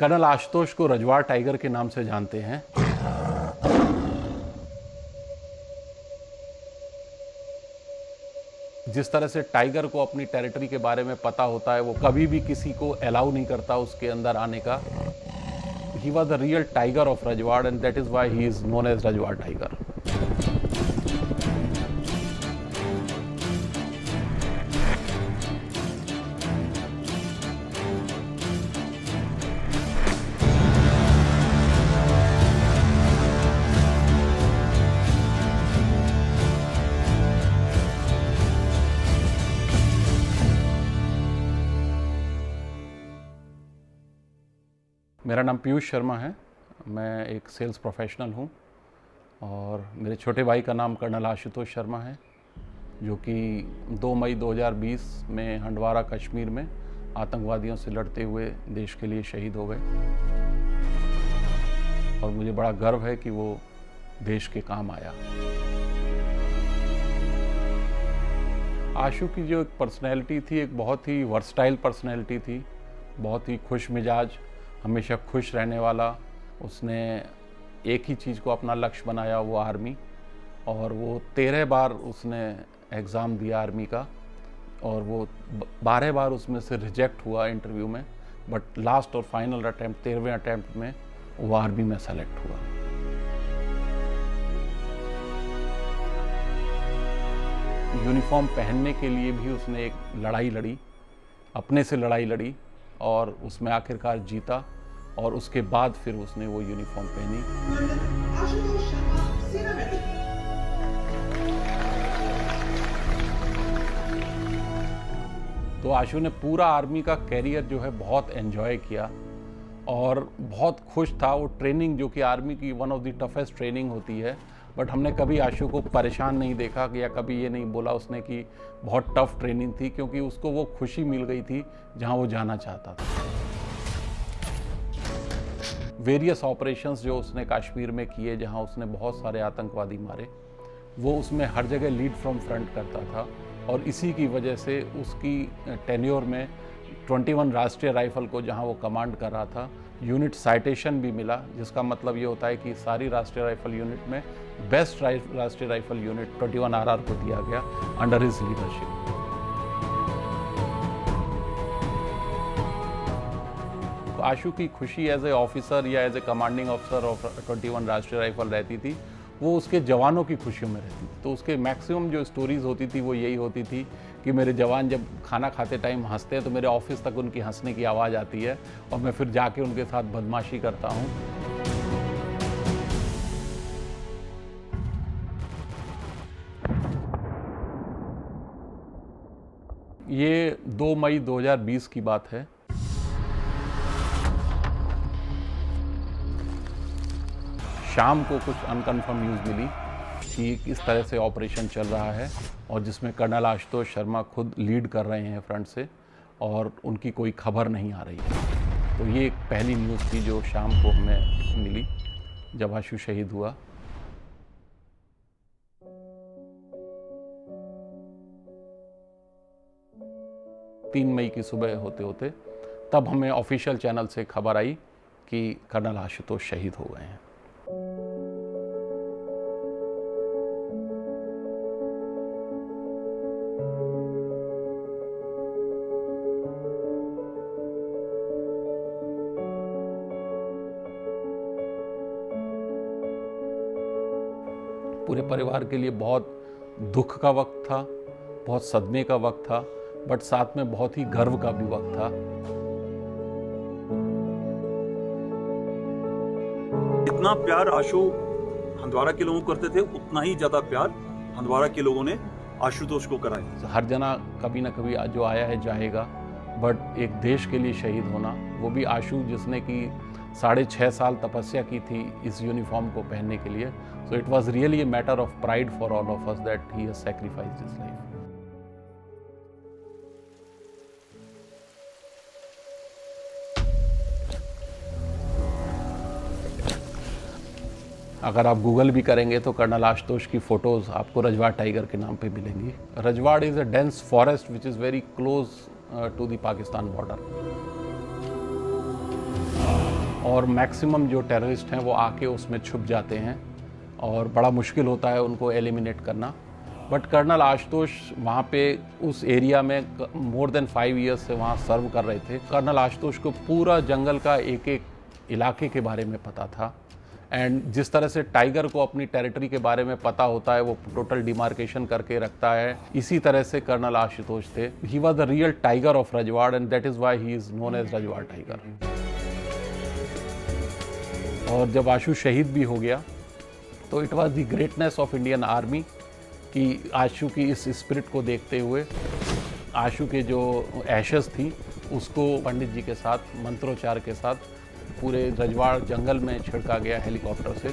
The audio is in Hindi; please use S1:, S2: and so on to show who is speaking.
S1: कर्नल आशुतोष को रजवाड़ टाइगर के नाम से जानते हैं। जिस तरह से टाइगर को अपनी टेरिटरी के बारे में पता होता है, वो कभी भी किसी को अलाउ नहीं करता उसके अंदर आने का। He was the real tiger of Rajwar and that is why he is known as Rajwar tiger. मेरा नाम पीयूष शर्मा है। मैं एक सेल्स प्रोफेशनल हूँ और मेरे छोटे भाई का नाम कर्नल आशुतोष शर्मा है, जो कि 2 मई 2020 में हंडवारा कश्मीर में आतंकवादियों से लड़ते हुए देश के लिए शहीद हो गए। और मुझे बड़ा गर्व है कि वो देश के काम आया। आशु की जो एक पर्सनैलिटी थी, एक बहुत ही वर्सटाइल पर्सनैलिटी थी, बहुत ही खुश मिजाज, हमेशा खुश रहने वाला। उसने एक ही चीज़ को अपना लक्ष्य बनाया, वो आर्मी, और वो 13 बार उसने एग्ज़ाम दिया आर्मी का और वो 12 बार उसमें से रिजेक्ट हुआ इंटरव्यू में, बट लास्ट और फाइनल अटैम्प्ट 13वें अटैम्प्ट में वो आर्मी में सेलेक्ट हुआ। यूनिफॉर्म पहनने के लिए भी उसने एक लड़ाई लड़ी, अपने से लड़ाई लड़ी और उसमें आखिरकार जीता, और उसके बाद फिर उसने वो यूनिफॉर्म पहनी। तो आशु ने पूरा आर्मी का कैरियर जो है बहुत एंजॉय किया और बहुत खुश था। वो ट्रेनिंग जो कि आर्मी की one of the toughest training होती है, बट हमने कभी आशु को परेशान नहीं देखा या कभी ये नहीं बोला उसने कि बहुत टफ ट्रेनिंग थी, क्योंकि उसको वो खुशी मिल गई थी जहाँ वो जाना चाहता था। वेरियस ऑपरेशंस जो उसने कश्मीर में किए, जहाँ उसने बहुत सारे आतंकवादी मारे, वो उसमें हर जगह लीड फ्रॉम फ्रंट करता था। और इसी की वजह से उसकी टेन्योर में 21 राष्ट्रीय राइफल को, जहाँ वो कमांड कर रहा था, यूनिट साइटेशन भी मिला, जिसका मतलब ये होता है कि सारी राष्ट्रीय राइफल यूनिट में बेस्ट राष्ट्रीय राइफल यूनिट 21 RR को दिया गया अंडर हिज लीडरशिप। तो आशु की खुशी एज ए ऑफिसर या as a commanding officer of 21 Rashtriya rifle रहती थी, वो उसके जवानों की खुशियों में रहती थी। तो उसके मैक्सिमम जो स्टोरीज़ होती थी वो यही होती थी कि मेरे जवान जब खाना खाते टाइम हंसते हैं तो मेरे ऑफिस तक उनकी हंसने की आवाज़ आती है और मैं फिर जाके उनके साथ बदमाशी करता हूँ। ये 2 मई 2020 की बात है। शाम को कुछ अनकन्फर्म न्यूज़ मिली कि किस तरह से ऑपरेशन चल रहा है और जिसमें कर्नल आशुतोष शर्मा खुद लीड कर रहे हैं फ्रंट से, और उनकी कोई खबर नहीं आ रही है। तो ये एक पहली न्यूज़ थी जो शाम को हमें मिली जब आशु शहीद हुआ। तीन मई की सुबह होते होते तब हमें ऑफिशियल चैनल से खबर आई कि कर्नल आशुतोष शहीद हो गए हैं। पूरे परिवार के लिए बहुत दुख का वक्त था, बहुत सदमे का वक्त था, बट साथ में बहुत ही गर्व का भी वक्त था।
S2: इतना प्यार आशु हंदवारा के लोगों को करते थे, उतना ही ज्यादा प्यार हंदवारा के लोगों ने आशुतोष को कराया।
S1: हर जना कभी ना कभी जो आया है जाएगा, बट एक देश के लिए शहीद होना, वो भी आशु जिसने कि 6.5 साल तपस्या की थी इस यूनिफॉर्म को पहनने के लिए। So it was really a matter of pride for all of us that he has sacrificed his life. अगर आप गूगल भी करेंगे तो कर्नल आशुतोष की फ़ोटोज़ आपको रजवाड़ टाइगर के नाम पे मिलेंगी। Rajwar is a dense forest which is very close to the Pakistan border. और मैक्सिमम जो टेररिस्ट हैं वो आके उसमें छुप जाते हैं और बड़ा मुश्किल होता है उनको एलिमिनेट करना। बट कर्नल आशुतोष वहाँ पे उस एरिया में मोर देन 5 ईयर्स से वहाँ सर्व कर रहे थे। कर्नल आशुतोष को पूरा जंगल का एक एक इलाके के बारे में पता था एंड जिस तरह से टाइगर को अपनी टेरिटरी के बारे में पता होता है, वो टोटल डिमार्केशन करके रखता है, इसी तरह से कर्नल आशुतोष थे। He was the real tiger of Rajwar and that is why he is known as Rajwar tiger. और जब आशु शहीद भी हो गया तो it was the greatness of Indian army कि आशु की इस स्पिरिट को देखते हुए आशु के जो एशेस थी उसको पंडित जी के साथ मंत्रोच्चार के साथ पूरे रजवाड़ जंगल में छिड़का गया हेलीकॉप्टर से।